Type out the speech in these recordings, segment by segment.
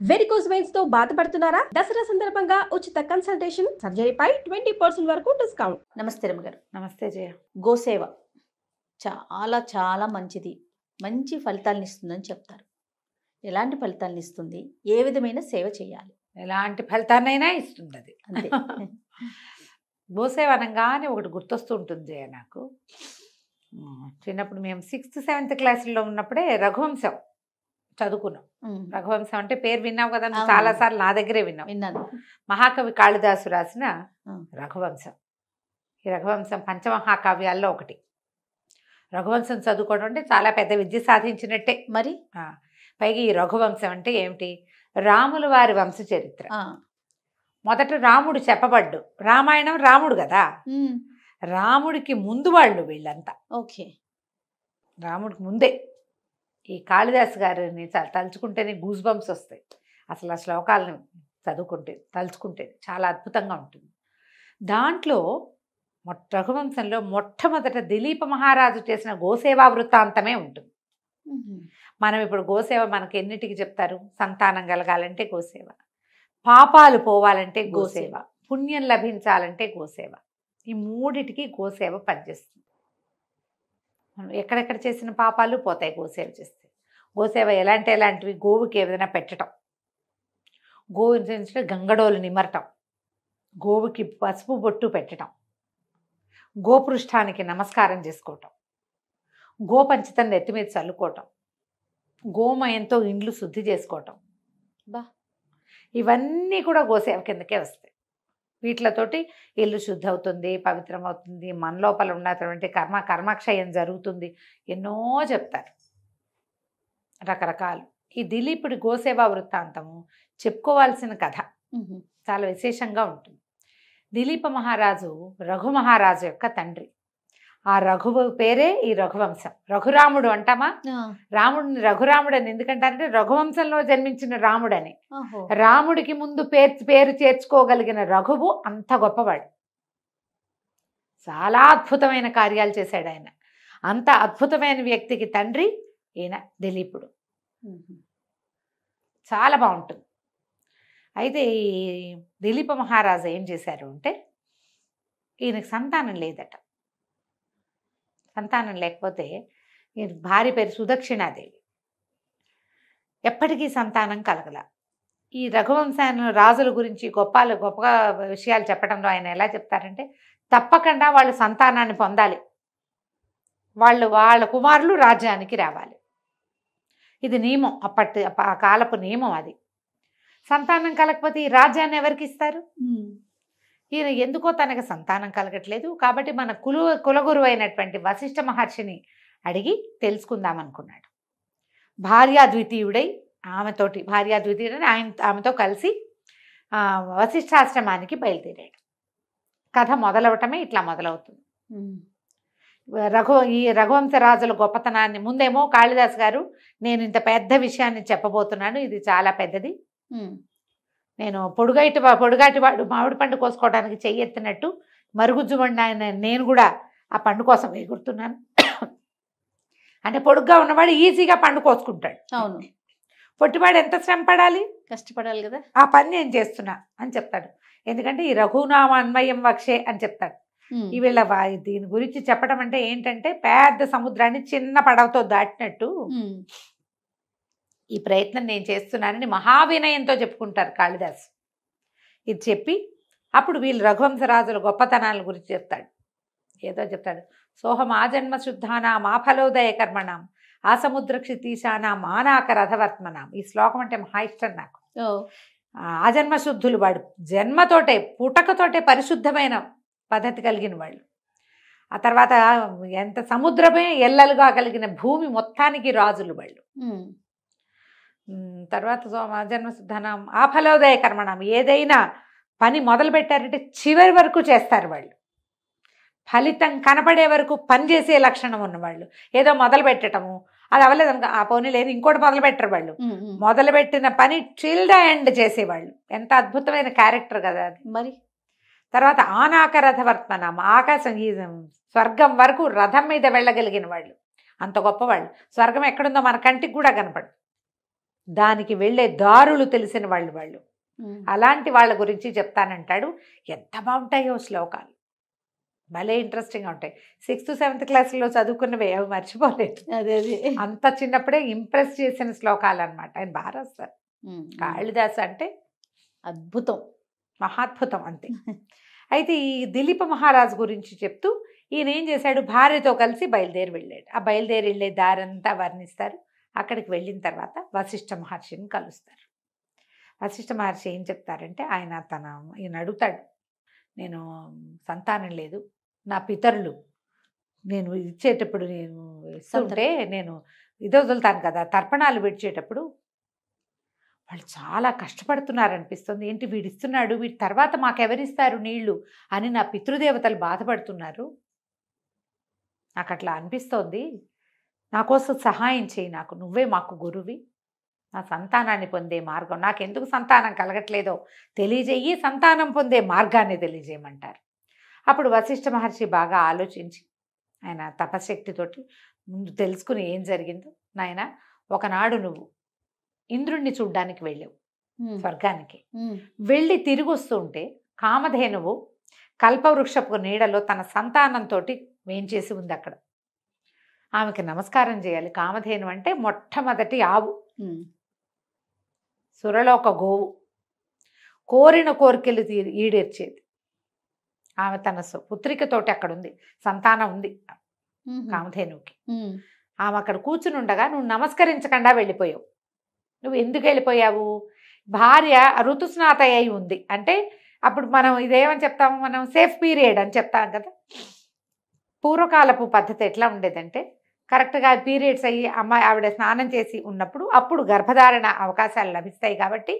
Varicose veins తో బాధపడుతున్నారా? దసరా సందర్భంగా ఉచిత కన్సల్టేషన్, సర్జరీపై 20% వరకు డిస్కౌంట్. నమస్తే రమ్మగారు. నమస్తే జయ. గోసేవ చాలా చాలా మంచిది, మంచి ఫలితాలను ఇస్తుందని చెప్తారు. ఎలాంటి ఫలితాలను ఇస్తుంది, ఏ విధమైన సేవ చేయాలి? ఎలాంటి ఫలితాన్నైనా ఇస్తుంది అది. అంతే. గోసేవ అనగానే ఒకటి గుర్తొస్తూ ఉంటుంది జయ నాకు. చిన్నప్పుడు మేము 6th 7th క్లాసుల్లో ఉన్నప్పుడే రఘువంశం చదువుకున్నాం. రఘువంశం అంటే పేరు విన్నావు కదా, అవును. చాలాసార్లు నా దగ్గరే విన్నాను. మహాకవి కాళిదాసు రాసిన రఘువంశం. ఈ రఘువంశం పంచమహాకావ్యాల్లో ఒకటి. రఘువంశం చదువుకోవడం అంటే చాలా పెద్ద విద్య సాధించినట్టే. మరి పైగా ఈ రఘువంశం అంటే ఏమిటి? రాముల వారి వంశ చరిత్ర. మొదట రాముడు చెప్పబడ్డు. రామాయణం రాముడు కదా, రాముడికి ముందు వాళ్ళు వీళ్ళంతా. ఓకే. రాముడికి ముందే. ఈ కాళిదాసు గారిని తలుచుకుంటేనే గూస్ బంప్స్ వస్తాయి. అసలు ఆ శ్లోకాలను తలుచుకుంటే చాలా అద్భుతంగా ఉంటుంది. దాంట్లో రఘువంశంలో మొట్టమొదట దిలీప మహారాజు చేసిన గోసేవా వృత్తాంతమే ఉంటుంది. మనం ఇప్పుడు గోసేవ మనకి ఎన్నిటికి చెప్తారు? సంతానం కలగాలంటే గోసేవ, పాపాలు పోవాలంటే గోసేవ, పుణ్యం లభించాలంటే గోసేవ. ఈ మూడిటికి గోసేవ పనిచేస్తుంది. మనం ఎక్కడెక్కడ చేసిన పాపాలు పోతాయి గోసేవ చేస్తే. గోసేవ ఎలాంటివి? గోవుకి ఏదైనా పెట్టడం, గోవు గంగడోలు నిమరటం, గోవుకి పసుపు బొట్టు పెట్టడం, గోపృష్ఠానికి నమస్కారం చేసుకోవటం, గోపంచితం నెత్తి మీద చల్లుకోవటం, గోమయంతో ఇండ్లు శుద్ధి చేసుకోవటం. ఇవన్నీ కూడా గోసేవ కిందకే వస్తాయి. వీటితోటి ఇల్లు శుద్ధి అవుతుంది, పవిత్రం అవుతుంది, మన లోపల ఉన్నటువంటి కర్మక్షయం జరుగుతుంది. ఎన్నో చెప్తారు రకరకాలు. ఈ దిలీపుడి గోసేవా వృత్తాంతము చెప్పుకోవాల్సిన కథ, చాలా విశేషంగా ఉంటుంది. దిలీప మహారాజు రఘు మహారాజు యొక్క తండ్రి. ఆ రఘువు పేరే ఈ రఘువంశం. రఘురాముడు అంటామా? రాముడిని రఘురాముడు అని ఎందుకంటారంటే రఘువంశంలో జన్మించిన రాముడని. రాముడికి ముందు పేరు చేర్చుకోగలిగిన రఘువు అంత గొప్పవాడు. చాలా అద్భుతమైన కార్యాలు చేశాడు ఆయన. అంత అద్భుతమైన వ్యక్తికి తండ్రి ఈయన దిలీపుడు. చాలా బాగుంటుంది. అయితే ఈ దిలీప మహారాజు ఏం చేశారు అంటే, ఈయనకు సంతానం లేదట. సంతానం లేకపోతే ఈయన భార్య పేరు సుదక్షిణాదేవి. ఎప్పటికీ సంతానం కలగల. ఈ రఘువంశాన్ని రాజుల గురించి గొప్పగా విషయాలు చెప్పడంలో ఆయన ఎలా చెప్తారంటే, తప్పకుండా వాళ్ళు సంతానాన్ని పొందాలి, వాళ్ళ కుమారులు రాజ్యానికి రావాలి. ఇది నియమం, ఆ కాలపు నియమం అది. సంతానం కలగకపోతే ఈ రాజ్యాన్ని ఎవరికి ఇస్తారు? ఈయన ఎందుకో తనకు సంతానం కలగట్లేదు కాబట్టి మన కులగురువు అయినటువంటి వశిష్ఠ మహర్షిని అడిగి తెలుసుకుందాం అనుకున్నాడు. భార్యాద్వితీయుడై ఆమెతో కలిసి వశిష్ఠాశ్రమానికి బయలుదేరాడు. కథ మొదలవటమే ఇట్లా మొదలవుతుంది. ఈ రఘువంశరాజుల గొప్పతనాన్ని ముందేమో కాళిదాస్ గారు, నేను ఇంత పెద్ద విషయాన్ని చెప్పబోతున్నాను, ఇది చాలా పెద్దది, నేను పొడుగాటి వాడు మామిడి పండు కోసుకోవడానికి చెయ్యెత్తినట్టు మరుగుజ్జుమండి ఆయన నేను కూడా ఆ పండు కోసం ఎగురుతున్నాను. అంటే పొడుగ్గా ఉన్నవాడు ఈజీగా పండు కోసుకుంటాడు. అవును. పొట్టివాడు ఎంత శ్రమ పడాలి, కష్టపడాలి కదా. ఆ పని నేను చేస్తున్నా అని చెప్తాడు. ఎందుకంటే ఈ రఘునామ అన్వయం వక్షే అని చెప్తాడు. ఈ వీళ్ళ దీని గురించి చెప్పడం అంటే ఏంటంటే, పెద్ద సముద్రాన్ని చిన్న పడవతో దాటినట్టు ఈ ప్రయత్నం నేను చేస్తున్నానని మహావినయంతో చెప్పుకుంటారు కాళిదాసు. ఇది చెప్పి అప్పుడు వీళ్ళు రఘువంశరాజుల గొప్పతనాల గురించి చెప్తాడు. ఏదో చెప్తాడు, సోహం ఆజన్మ శుద్ధానాం ఆఫలోదయ కర్మణాం ఆ సముద్ర క్షితీశానాం ఆనాక రథవర్త్మనాం. ఈ శ్లోకం అంటే మహా ఇష్టం నాకు. ఆజన్మ శుద్ధులు, వాడు జన్మతోటే పుటకతోటే పరిశుద్ధమైన పద్ధతి కలిగిన వాళ్ళు. ఆ తర్వాత ఎంత సముద్రమే ఎల్లలుగా కలిగిన భూమి మొత్తానికి రాజులు వాళ్ళు. తర్వాత జన్మశుద్ధనం ఆఫలోదయ కర్మణం, ఏదైనా పని మొదలు పెట్టారంటే చివరి వరకు చేస్తారు వాళ్ళు. ఫలితం కనపడే వరకు పనిచేసే లక్షణం ఉన్నవాళ్ళు. ఏదో మొదలు పెట్టడము, అది అవ్వలేదు అనుకో, ఆ పోనీ లేదు ఇంకోటి మొదలు పెట్టరు వాళ్ళు. మొదలుపెట్టిన పని టిల్ ద ఎండ్ చేసేవాళ్ళు. ఎంత అద్భుతమైన క్యారెక్టర్ కదా అది. మరి తర్వాత ఆనాక రథవర్త్మనం, ఆకాశం ఈ స్వర్గం వరకు రథం మీద వెళ్ళగలిగిన వాళ్ళు. అంత గొప్పవాళ్ళు. స్వర్గం ఎక్కడుందో మన కంటికి కూడా కనపడు. దానికి వెళ్ళే దారులు తెలిసిన వాళ్ళు అలాంటి వాళ్ళ గురించి చెప్తానంటాడు. ఎంత బాగుంటాయో శ్లోకాలు, భలే ఇంట్రెస్టింగ్గా ఉంటాయి. 6th 7th క్లాస్లో చదువుకున్నవి అవి మర్చిపోలేదు. అదే అంత చిన్నప్పుడే ఇంప్రెస్ చేసిన శ్లోకాలు అనమాట. ఆయన బాగా రాస్తారు. కాళిదాసు అంటే అద్భుతం, మహాద్భుతం అంతే. అయితే ఈ దిలీప మహారాజు గురించి చెప్తూ ఈయన ఏం చేశాడు, భార్యతో కలిసి బయలుదేరి వెళ్ళాడు. ఆ బయలుదేరి వెళ్ళే దారంతా వర్ణిస్తారు. అక్కడికి వెళ్ళిన తర్వాత వశిష్ఠ మహర్షిని కలుస్తారు. వశిష్ఠ మహర్షి ఏం చెప్తారంటే, ఈయన అడుగుతాడు, నేను సంతానం లేదు, నా పితరులు నేను ఇచ్చేటప్పుడు నేను ఇస్తుంటే నేను ఇది వదులుతాను కదా, తర్పణాలు విడిచేటప్పుడు వాళ్ళు చాలా కష్టపడుతున్నారనిపిస్తుంది. ఏంటి వీడిస్తున్నాడు, వీడి తర్వాత మాకెవరిస్తారు నీళ్లు అని నా పితృదేవతలు బాధపడుతున్నారు. నాకు అట్లా అనిపిస్తోంది. నా కోసం సహాయం చేయి, నాకు నువ్వే మాకు గురువి, నా సంతానాన్ని పొందే మార్గం, నాకెందుకు సంతానం కలగట్లేదో తెలియజేయి, సంతానం పొందే మార్గాన్ని తెలియజేయమంటారు. అప్పుడు వశిష్ఠ మహర్షి బాగా ఆలోచించి ఆయన తపశక్తితోటి ముందు తెలుసుకుని ఏం జరిగిందో, నాయన ఒకనాడు నువ్వు ఇంద్రుణ్ణి చూడ్డానికి వెళ్ళావు స్వర్గానికి. వెళ్ళి తిరిగి వస్తుంటే కామధేనువు కల్పవృక్షపు నీడలో తన సంతానంతో వేంచేసి ఉంది. అక్కడ ఆమెకి నమస్కారం చేయాలి. కామధేను అంటే మొట్టమొదటి ఆవు, సురలోక గోవు, కోరిన కోరికలు ఈడేర్చేది. ఆమె తన పుత్రికతోటి అక్కడ ఉంది, సంతానం ఉంది కామధేనువుకి. ఆమె అక్కడ కూర్చుని ఉండగా నువ్వు నమస్కరించకుండా వెళ్ళిపోయావు. నువ్వు ఎందుకు వెళ్ళిపోయావు? భార్య ఋతుస్నాత అయి ఉంది అంటే అప్పుడు మనం ఇదేమని చెప్తాము, మనం సేఫ్ పీరియడ్ అని చెప్తాం కదా. పూర్వకాలపు పద్ధతి ఎట్లా ఉండేదంటే, కరెక్ట్గా పీరియడ్స్ అయ్యి ఆవిడ స్నానం చేసి ఉన్నప్పుడు అప్పుడు గర్భధారణ అవకాశాలు లభిస్తాయి. కాబట్టి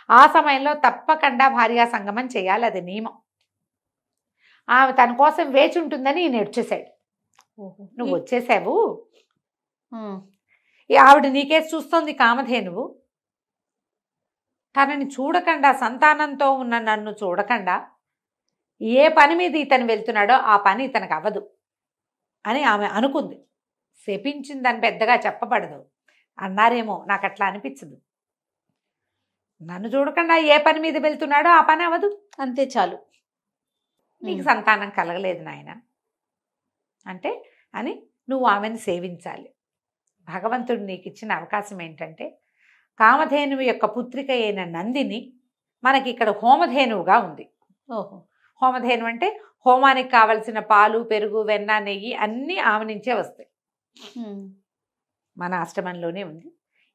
ఆ సమయంలో తప్పకుండా భార్యా సంగమం చేయాలి, అది నియమం. ఆమె తన కోసం వేచి ఉంటుందని ఈయన వచ్చేసాడు. నువ్వు వచ్చేసావు, ఆవిడ నీకేసి చూస్తోంది కామధేనువు, తనని చూడకుండా, సంతానంతో ఉన్న నన్ను చూడకుండా ఏ పని మీద ఇతను వెళ్తున్నాడో ఆ పని ఇతనికి అవ్వదు అని ఆమె అనుకుంది. శపించిందని పెద్దగా చెప్పబడదు అన్నారేమో, నాకు అట్లా అనిపించదు. నన్ను చూడకుండా ఏ పని మీద వెళ్తున్నాడో ఆ పని అవ్వదు, అంతే చాలు, నీకు సంతానం కలగలేదు నాయన అంటే అని నువ్వు ఆమెను సేవించాలి. భగవంతుడు నీకు ఇచ్చిన అవకాశం ఏంటంటే, కామధేనువు యొక్క పుత్రిక అయిన నందిని మనకి ఇక్కడ హోమధేనువుగా ఉంది. హోమధేను అంటే హోమానికి కావలసిన పాలు, పెరుగు, వెన్న, నెయ్యి అన్నీ ఆమె నుంచే వస్తాయి. మన ఆశ్రమంలోనే ఉంది.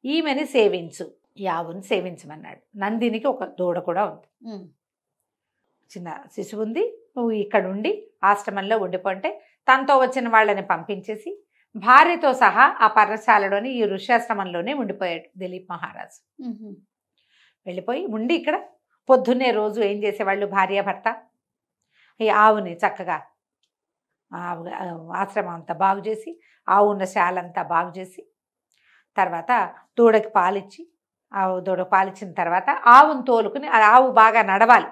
ఈమెని సేవించు, ఈ ఆవుని సేవించమన్నాడు. నందినికి ఒక దూడ కూడా ఉంది, చిన్న శిశువు ఉంది. నువ్వు ఇక్కడ ఉండి ఆశ్రమంలో ఉండిపోంటే తనతో వచ్చిన వాళ్ళని పంపించేసి భార్యతో సహా ఆ పర్ణశాలలోని ఈ ఋష్యాశ్రమంలోనే ఉండిపోయాడు దిలీప్ మహారాజు. వెళ్ళిపోయి ఉండి ఇక్కడ పొద్దున్నే రోజు ఏం చేసేవాళ్ళు, భార్యాభర్త ఈ ఆవుని చక్కగా ఆశ్రమం అంతా బాగు చేసి, ఆవు ఉన్న శాల అంతా బాగు చేసి, తర్వాత దూడకి పాలిచ్చి, దూడకి పాలిచ్చిన తర్వాత ఆవును తోలుకుని, ఆవు బాగా నడవాలి,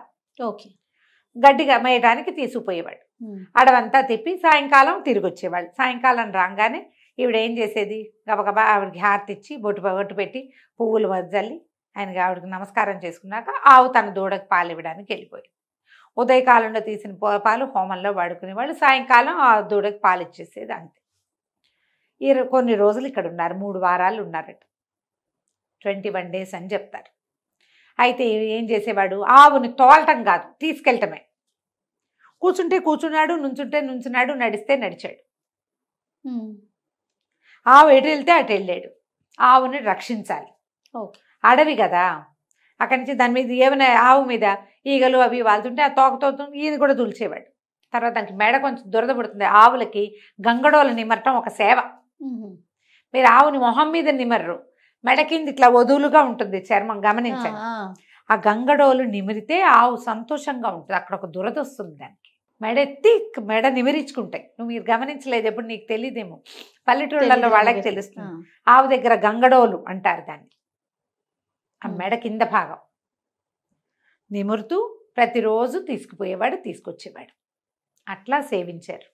గడ్డిగా మేయడానికి తీసుకుపోయేవాడు. అడవంతా తిప్పి సాయంకాలం తిరిగి వచ్చేవాళ్ళు. సాయంకాలం రాగానే ఈవిడ ఏం చేసేది, గబగబా ఆవిడకి హారతి ఇచ్చి బొట్టు పెట్టి పువ్వులు వద్దల్లి ఆయనకి ఆవిడకి నమస్కారం చేసుకున్నాక ఆవు తన దూడకి పాలు ఇవ్వడానికి వెళ్ళిపోయింది. ఉదయకాలంలో తీసిన పాలు హోమంలో వాడుకునేవాళ్ళు, సాయంకాలం ఆ దూడకి పాలు ఇచ్చేసేది, అంతే. కొన్ని రోజులు ఇక్కడ ఉన్నారు, 3 వారాలు ఉన్నారట. 21 days అని చెప్తారు. అయితే ఏం చేసేవాడు, ఆవుని తోలటం కాదు, తీసుకెళ్ళటమే. కూర్చుంటే కూర్చున్నాడు, నుంచుంటే నుంచున్నాడు, నడిస్తే నడిచాడు. ఆవు ఎటు వెళ్తే అటు వెళ్ళాడు. ఆవుని రక్షించాలి, అడవి కదా. అక్కడి నుంచి దాని మీద ఏమైనా ఆవు మీద ఈగలు అవి వాళ్తుంటే ఆ తోకతో ఈయన కూడా తులిచేవాడు. తర్వాత దానికి మెడ కొంచెం దురద పడుతుంది. ఆవులకి గంగడోలు నిమరటం ఒక సేవ. మీరు ఆవుని మొహం మీద నిమర్రు, మెడ కింద ఇట్లా వదులుగా ఉంటుంది చర్మం, గమనించండి. ఆ గంగడోలు నిమిరితే ఆవు సంతోషంగా ఉంటుంది. అక్కడ ఒక దురద వస్తుంది దానికి. మెడ నిమిరించుకుంటాయి. మీరు గమనించలేదు ఎప్పుడు, నీకు తెలియదేమో, పల్లెటూళ్ళల్లో వాళ్ళకి తెలుస్తుంది. ఆవు దగ్గర గంగడోలు అంటారు దాన్ని. ఆ మెడ కింద భాగం నిమురుతూ ప్రతిరోజు తీసుకుపోయేవాడు, తీసుకొచ్చేవాడు. అట్లా సేవించారు.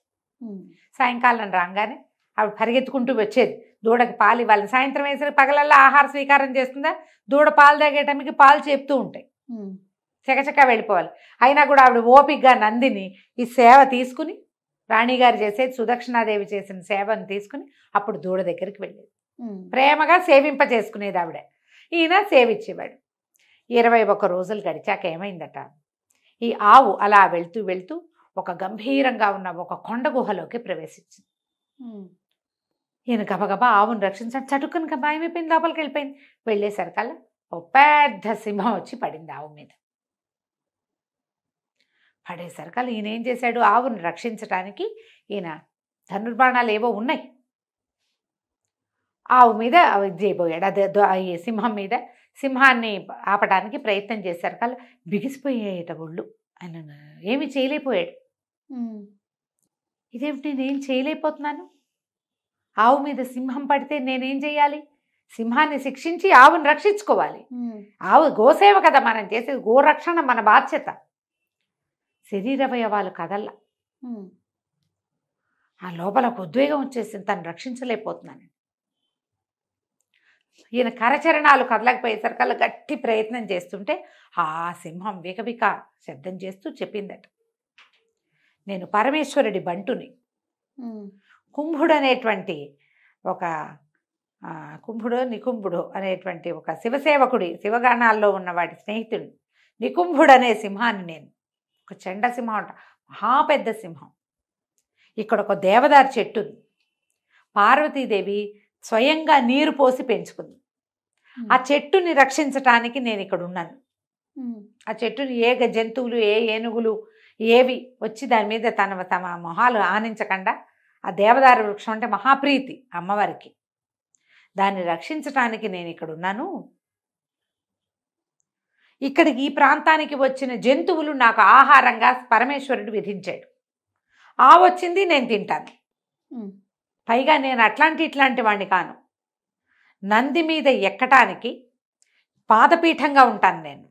సాయంకాలం రాగానే ఆవిడ పరిగెత్తుకుంటూ వచ్చేది దూడకి పాలు ఇవ్వాలి. సాయంత్రం వేసరికి పగలల్లా ఆహార స్వీకారం చేస్తుందా, దూడ పాలు తాగేటమికి పాలు చెప్తూ ఉంటాయి, చకచకా వెళ్ళిపోవాలి. అయినా కూడా ఆవిడ ఓపికగా నందిని ఈ సేవ తీసుకుని, రాణిగారు చేసేది సుదక్షిణాదేవి చేసిన సేవను తీసుకుని అప్పుడు దూడ దగ్గరికి వెళ్ళేది. ప్రేమగా సేవింప చేసుకునేది ఆవిడ. ఈయన సేవించేవాడు. 21 రోజులు గడిచాక ఏమైందట, ఈ ఆవు అలా వెళ్తూ వెళ్తూ ఒక గంభీరంగా ఉన్న ఒక కొండ గుహలోకి ప్రవేశించింది. ఈయన గబగబా ఆవును రక్షించడం చటుక్కుని భయమైపోయింది, లోపలికి వెళ్ళిపోయింది. వెళ్ళేసరికల్లా ఓ పెద్ద సింహం వచ్చి పడింది ఆవు మీద. పడేసరికల్లా ఈయన ఏం చేశాడు, ఆవును రక్షించడానికి ఈయన ధనుర్బాణాలు ఏవో ఉన్నాయి, ఆవు మీద చేయబోయాడు. అదే ఈ సింహం మీద, సింహాన్ని ఆపడానికి ప్రయత్నం చేశారు కల్లా బిగిసిపోయేట ఒళ్ళు. ఆయన ఏమి చేయలేకపోయాడు. ఇదేమిటి, నేనేం చేయలేకపోతున్నాను, ఆవు మీద సింహం పడితే నేనేం చేయాలి, సింహాన్ని శిక్షించి ఆవుని రక్షించుకోవాలి. ఆవు గోసేవ కదా మనం చేసేది, గోరక్షణ మన బాధ్యత. శరీరవయవాలు కదల్లా. ఆ లోపల ఒక ఉద్వేగం వచ్చేసింది, తను రక్షించలేకపోతున్నాను. ఈయన కరచరణాలు కదలకపోయేసరికల్లా గట్టి ప్రయత్నం చేస్తుంటే ఆ సింహం వికవిక శబ్దం చేస్తూ చెప్పిందట, నేను పరమేశ్వరుడి బంటుని, కుంభుడు అనేటువంటి ఒక కుంభుడు నికుంభుడు అనేటువంటి ఒక శివసేవకుడి, శివగాణాల్లో ఉన్న వాడి స్నేహితుడు నికుంభుడు అనే సింహాన్ని నేను. ఒక చెండ సింహం అంట, మహాపెద్ద సింహం. ఇక్కడ ఒక దేవదారు చెట్టు ఉంది, పార్వతీదేవి స్వయంగా నీరు పోసి పెంచుకుంది. ఆ చెట్టుని రక్షించటానికి నేను ఇక్కడ ఉన్నాను. ఆ చెట్టుని ఏ జంతువులు, ఏ ఏనుగులు ఏవి వచ్చి దాని మీద తమ మొహాలు ఆనించకుండా, ఆ దేవదారు వృక్షం అంటే మహాప్రీతి అమ్మవారికి, దాన్ని రక్షించటానికి నేను ఇక్కడ ఉన్నాను. ఇక్కడికి ఈ ప్రాంతానికి వచ్చిన జంతువులు నాకు ఆహారంగా పరమేశ్వరుడు విధించాడు. ఆ వచ్చింది నేను తింటాను. పైగా నేను ఇట్లాంటి వాడిని కాను, నంది మీద ఎక్కటానికి పాదపీఠంగా ఉంటాను నేను.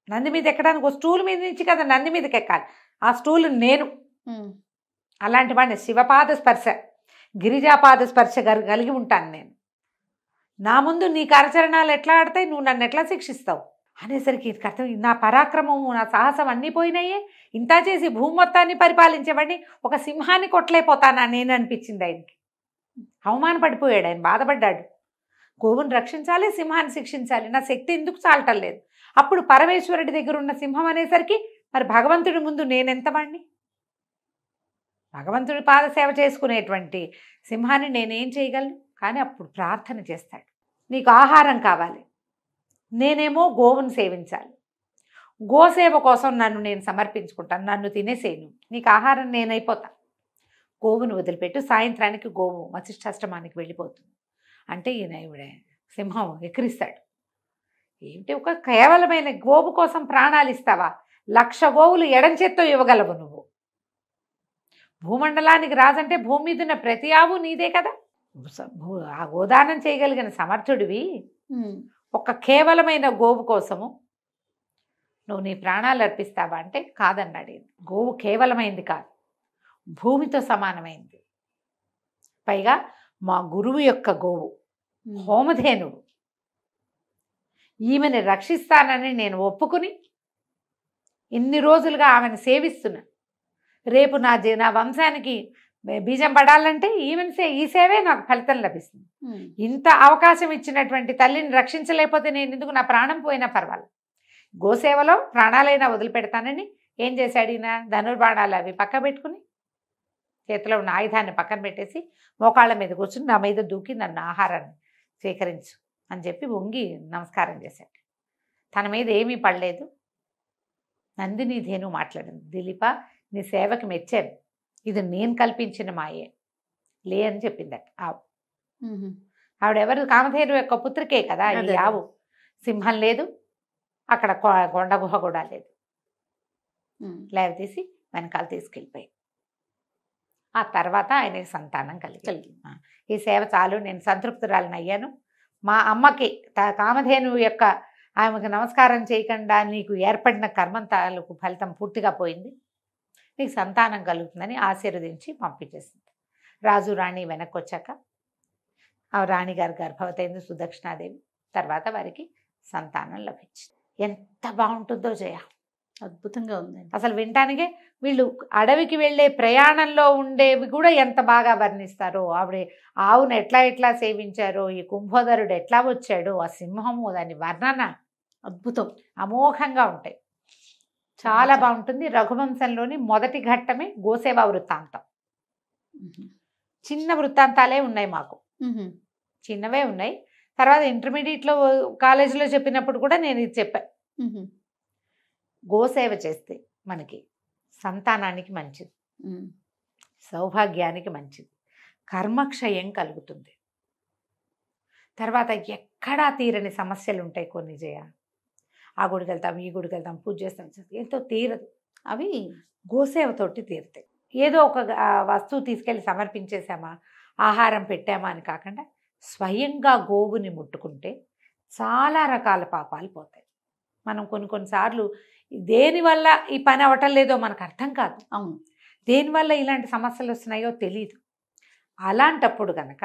నంది మీద ఎక్కడానికి ఒక స్టూల్ మీద నుంచి కదా నంది మీదకి ఎక్కాలి, ఆ స్టూల్ నేను. అలాంటి వాడిని శివపాద స్పర్శ, గిరిజాపాద స్పర్శ కలిగి ఉంటాను నేను. నా ముందు నీ కరచరణాలు ఎట్లా ఆడతాయి, నువ్వు నన్ను ఎట్లా శిక్షిస్తావు అనేసరికి అర్థం, నా పరాక్రమము నా సాహసం అన్నీ పోయినాయే, ఇంత చేసి భూమి మొత్తాన్ని పరిపాలించేవాడిని ఒక సింహాన్ని కొట్టలేకపోతానా నేను అనిపించింది ఆయనకి. అవమానపడిపోయాడు ఆయన, బాధపడ్డాడు. గోవుని రక్షించాలి, సింహాన్ని శిక్షించాలి, నా శక్తి ఎందుకు చాలటం లేదు. అప్పుడు పరమేశ్వరుడి దగ్గర ఉన్న సింహం అనేసరికి మరి భగవంతుడి ముందు నేనెంత వాడిని, భగవంతుడి పాదసేవ చేసుకునేటువంటి సింహాన్ని నేనేం చేయగలను. కానీ అప్పుడు ప్రార్థన చేస్తాడు, నీకు ఆహారం కావాలి, నేనేమో గోవును సేవించాలి, గోసేవ కోసం నన్ను నేను సమర్పించుకుంటాను, నన్ను తినేసేను, నీకు ఆహారం నేనైపోతా, గోవును వదిలిపెట్టు. సాయంత్రానికి గోవు వశిష్ఠాశ్రమానికి వెళ్ళిపోతుంది. అంటే ఈయన సింహం ఎక్కిరిస్తాడు, ఏమిటి ఒక కేవలమైన గోవు కోసం ప్రాణాలు ఇస్తావా, 1,00,000 గోవులు ఎడం చేత్తో ఇవ్వగలవు నువ్వు. భూమండలానికి రాజంటే భూమి మీద ఉన్న ప్రతి ఆవు నీదే కదా, ఆ గోదానం చేయగలిగిన సమర్థుడివి. ఒక కేవలమైన గోవు కోసము నువ్వు నీ ప్రాణాలు అర్పిస్తావా అంటే కాదన్నాడు. గోవు కేవలమైంది కాదు, భూమితో సమానమైంది. పైగా మా గురువు యొక్క గోవు, హోమధేనువు. ఈమెను రక్షిస్తానని నేను ఒప్పుకుని ఇన్ని రోజులుగా ఆమెను సేవిస్తున్నా. రేపు నా వంశానికి బీజం పడాలంటే ఈ సేవే నాకు ఫలితం లభిస్తుంది. ఇంత అవకాశం ఇచ్చినటువంటి తల్లిని రక్షించలేకపోతే నేను ఎందుకు, నా ప్రాణం పోయినా పర్వాలేదు, గోసేవలో ప్రాణాలైనా వదిలిపెడతానని ఏం చేశాడు ఈయన, ధనుర్బాణాలు అవి పక్క పెట్టుకుని చేతిలో ఉన్న ఆయుధాన్ని పక్కన పెట్టేసి మోకాళ్ళ మీద కూర్చుని నా మీద దూకి నన్ను ఆహారాన్ని స్వీకరించు అని చెప్పి వంగి నమస్కారం చేశాడు. తన మీద ఏమీ పడలేదు. నందిని ధేను మాట్లాడింది, దిలీప నీ సేవకి మెచ్చాను, ఇది నేను కల్పించిన మాయే లే అని చెప్పిందట ఆవు. ఆవిడెవరు, కామధేను యొక్క పుత్రికే కదా ఈ ఆవు. సింహం లేదు అక్కడ, కొండ గుహ కూడా లేదు. లేవతీసి వెనకాల తీసుకెళ్ళిపోయి ఆ తర్వాత ఆయనకి సంతానం కలిగింది. ఈ సేవ చాలు, నేను సంతృప్తురాలని అయ్యాను. మా అమ్మకి కామధేను యొక్క ఆమెకు నమస్కారం చేయకుండా నీకు ఏర్పడిన కర్మంతాలకు ఫలితం పూర్తిగా పోయింది, నీకు సంతానం కలుగుతుందని ఆశీర్వదించి పంపించేసింది. రాజు రాణి వెనక్కి వచ్చాక ఆ రాణిగారి గర్భవతి అయింది సుదక్షిణాదేవి. తర్వాత వారికి సంతానం లభించింది. ఎంత బాగుంటుందో జయ, అద్భుతంగా ఉందండి. అసలు వినటానికే వీళ్ళు అడవికి వెళ్ళే ప్రయాణంలో ఉండేవి కూడా ఎంత బాగా వర్ణిస్తారో. ఆవిడ ఆవును ఎట్లా ఎట్లా సేవించారో, ఈ కుంభోదరుడు ఎట్లా వచ్చాడో, ఆ సింహము, దాని వర్ణన అద్భుతం, అమోఘంగా ఉంటాయి. చాలా బాగుంటుంది. రఘువంశంలోని మొదటి ఘట్టమే గోసేవ వృత్తాంతం. చిన్న వృత్తాంతాలే ఉన్నాయి మాకు, చిన్నవే ఉన్నాయి. తర్వాత ఇంటర్మీడియట్లో కాలేజీలో చెప్పినప్పుడు కూడా నేను ఇది చెప్పాను. గోసేవ చేస్తే మనకి సంతానానికి మంచిది, సౌభాగ్యానికి మంచిది, కర్మక్షయం కలుగుతుంది. తర్వాత ఎక్కడా తీరని సమస్యలు ఉంటాయి కొన్ని జయ. ఆ గుడికి వెళ్తాం, ఈ గుడికి వెళ్తాం, పూజ చేస్తాం, ఎంతో తీరదు. అవి గోసేవతోటి తీరుతాయి. ఏదో ఒక వస్తువు తీసుకెళ్ళి సమర్పించేసామా, ఆహారం పెట్టామా అని కాకుండా స్వయంగా గోవుని ముట్టుకుంటే చాలా రకాల పాపాలు పోతాయి. మనం కొన్నిసార్లు దేనివల్ల ఈ పని అవ్వటం లేదో మనకు అర్థం కాదు. అవును, దేనివల్ల ఇలాంటి సమస్యలు వస్తున్నాయో తెలియదు. అలాంటప్పుడు కనుక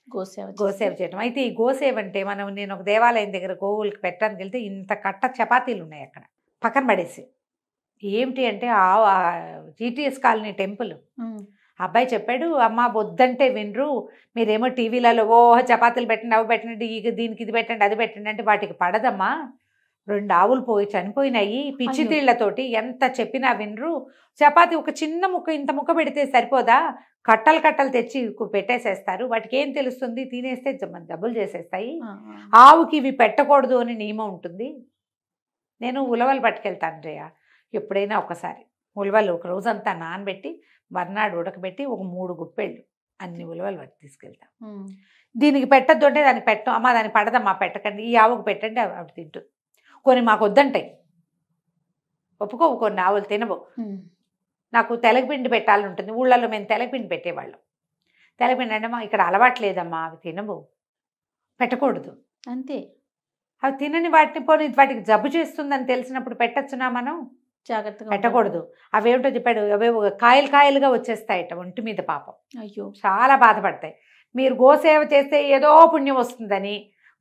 గోసేవ చేయడం. అయితే ఈ గోసేవ అంటే నేను ఒక దేవాలయం దగ్గర గోవులకి పెట్టడానికి వెళ్తే ఇంత కట్ట చపాతీలు ఉన్నాయి అక్కడ పక్కన పడేసి. ఏమిటి అంటే జీటీఎస్ కాలనీ టెంపుల్. అబ్బాయి చెప్పాడు, అమ్మ వద్దంటే వినరు, మీరేమో టీవీలలో చపాతీలు పెట్టండి, అవి పెట్టండి, దీనికి ఇది పెట్టండి, అది పెట్టండి అంటే వాటికి పడదమ్మా. 2 ఆవులు చనిపోయినాయి పిచ్చి తీళ్లతోటి, ఎంత చెప్పినా వినరు. చపాతీ ఒక చిన్న ముక్క, ఇంత ముక్క పెడితే సరిపోదా, కట్టలు కట్టలు తెచ్చి పెట్టేసేస్తారు, వాటికి ఏం తెలుస్తుంది, తినేస్తే డబ్బులు చేసేస్తాయి. ఆవుకి ఇవి పెట్టకూడదు అని నియమం ఉంటుంది. నేను ఉలవలు పట్టుకెళ్తాను జయ, ఎప్పుడైనా ఒకసారి ఉలవలు ఒక రోజంతా నానబెట్టి మర్నాడు ఉడకబెట్టి ఒక 3 గుప్పెళ్ళు అన్ని ఉలవలు పట్టి తీసుకెళ్తాం. దీనికి పెట్టద్దు అంటే దానికి పెట్టం, అమ్మ దానికి పడదమ్మా పెట్టకండి, ఈ ఆవుకు పెట్టండి, అవి తింటుంది. కొన్ని మాకు వద్దంటాయి, ఒప్పుకోవు, కొన్ని ఆవులు తినవు. నాకు తెలగపిండి పెట్టాలని ఉంటుంది, ఊళ్ళల్లో మేము తెలగపిండి పెట్టేవాళ్ళం. తెలగపిండి అంటే ఇక్కడ అలవాట్లేదమ్మా, అవి తినవు, పెట్టకూడదు అంతే. అవి తినని వాటిని పోనీ వాటికి జబ్బు చేస్తుందని తెలిసినప్పుడు పెట్టచ్చునా మనం, జాగ్రత్తగా పెట్టకూడదు. అవేమిటో చెప్పాడు, అవే కాయలు కాయలుగా వచ్చేస్తాయట ఒంటి మీద, పాపం. అయ్యో, చాలా బాధపడతాయి. మీరు గోసేవ చేస్తే ఏదో పుణ్యం వస్తుందని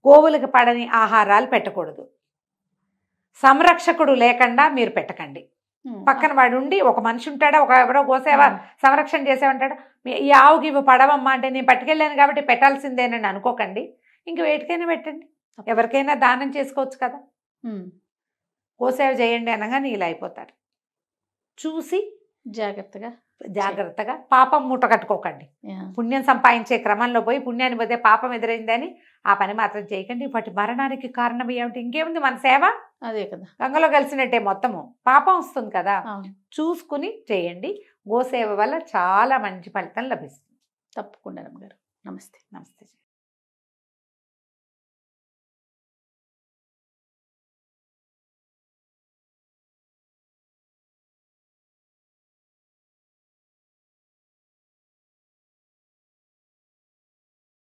గోవులకు పడని ఆహారాలు పెట్టకూడదు. సంరక్షకుడు లేకుండా మీరు పెట్టకండి. పక్కన వాడు ఉండి, ఒక మనిషి ఉంటాడా, ఎవరో గోసేవ సంరక్షణ చేసేవంటాడా, ఈ ఆవుకి ఇవి పడవమ్మా అంటే నేను పట్టుకెళ్ళాను కాబట్టి పెట్టాల్సిందేనని అనుకోకండి. ఇంక వేటికైనా పెట్టండి, ఎవరికైనా దానం చేసుకోవచ్చు కదా. గోసేవ చేయండి అనగానే ఇలా అయిపోతారు. చూసి జాగ్రత్తగా పాపం మూట కట్టుకోకండి. పుణ్యం సంపాదించే క్రమంలో పోయి పుణ్యాన్ని పోతే పాపం ఎదురైందని ఆ పని మాత్రం చేయకండి. వాటి మరణానికి కారణం ఏమిటి, ఇంకేముంది, మన సేవ అదే కదా, గంగలో కలిసినట్టే, మొత్తము పాపం వస్తుంది కదా. చూసుకుని చేయండి. గోసేవ వల్ల చాలా మంచి ఫలితం లభిస్తుంది. తప్పకుండా. నమస్తే. నమస్తే.